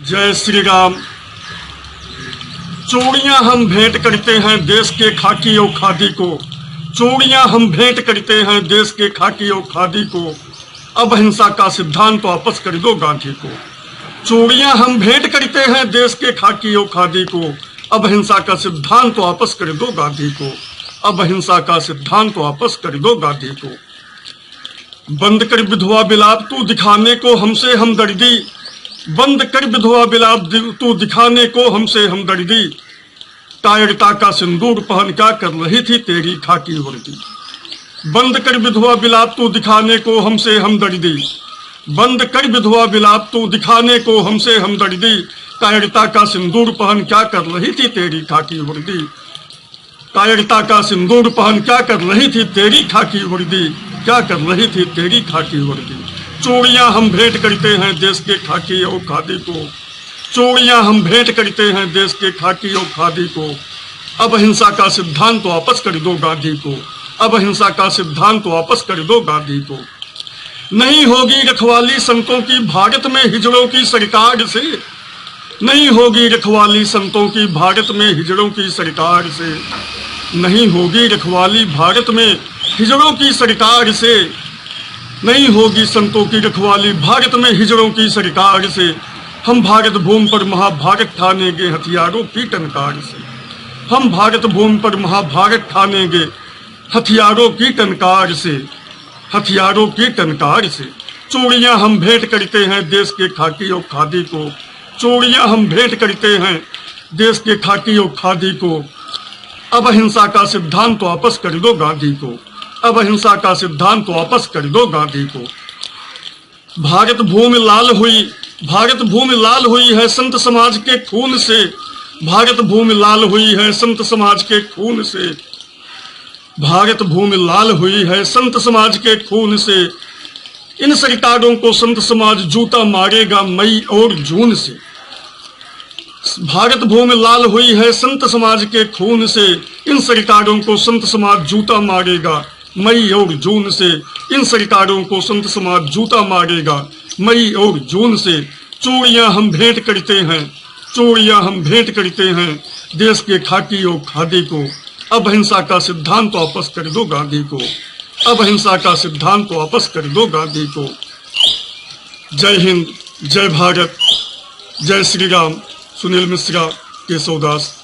जय श्री राम। चूड़ियां हम भेंट करते हैं देश के खाकी और खादी को। चूड़ियां हम भेंट करते हैं देश के खाकी और खादी को। अब अहिंसा का सिद्धांत वापस कर दो गांधी को। चूड़ियां हम भेंट करते हैं देश के खाकी और खादी को। अब अहिंसा का सिद्धांत वापस कर दो गांधी को। अब अहिंसा का सिद्धांत वापस कर दो गांधी को। बंद कर विधवा विलाप तू दिखाने को हमसे हमदर्दी। बंद कर विधवा विलाप तू दिखाने को हमसे हमदर्दी। कायरता का सिंदूर पहन क्या कर रही थी तेरी खाकी वर्दी। बंद कर विधवा विलाप तू दिखाने को हमसे हमदर्दी। बंद कर विधवा विलाप तू दिखाने को हमसे हमदर्दी। कायरता का सिंदूर पहन क्या कर रही थी तेरी खाकी वर्दी। कायरता का सिंदूर पहन क्या कर रही थी तेरी खाकी वर्दी। क्या कर रही थी तेरी खाकी वर्दी। चूड़ियां हम भेंट करते हैं देश के खाकी और खादी को। चूड़ियां हम भेंट करते हैं देश के खाकी और खादी को। अब अहिंसा का सिद्धांत वापस कर दो गांधी को। अब अहिंसा का सिद्धांत वापस कर दो गांधी को। नहीं होगी रखवाली संतों की भारत में हिजड़ों की सरकार से। नहीं होगी रखवाली संतों की भारत में हिजड़ों की सरकार से। नहीं होगी रखवाली भारत में हिजड़ों की सरकार से। नहीं होगी संतों की रखवाली भारत में हिजड़ों की सरकार से। हम भारत भूमि पर महाभारत ठानेंगे हथियारों की टनकार से। हम भारत भूमि पर महाभारत ठानेंगे हथियारों की टनकार से। हथियारों की टनकार से। चूड़ियां हम भेंट करते हैं देश के खाकी और खादी को। चूड़ियां हम भेंट करते हैं देश के खाकी और खादी को। अब अहिंसा का सिद्धांत वापस कर दो गांधी को। अब अहिंसा का सिद्धांत वापस कर दो गांधी को। भारत भूमि लाल हुई। भारत भूमि लाल हुई है संत समाज के खून से। भारत भूमि लाल हुई है संत समाज के खून से। भारत भूमि लाल हुई है संत समाज के खून से। इन सरकारों को संत समाज जूता मारेगा मई और जून से। भारत भूमि लाल हुई है संत समाज के खून से। इन सरकारों को संत समाज जूता मारेगा मई और जून से। इन सरकारों को संत समाज जूता मारेगा मई और जून से। चूड़ियां हम भेंट करते हैं। चूड़ियां हम भेंट करते हैं देश के खाकी और खादी को। अब अहिंसा का सिद्धांत वापस कर दो गांधी को। अब अहिंसा का सिद्धांत वापस कर दो गांधी को। जय हिंद, जय भारत, जय श्री राम। सुनील मिश्रा, केशव दास।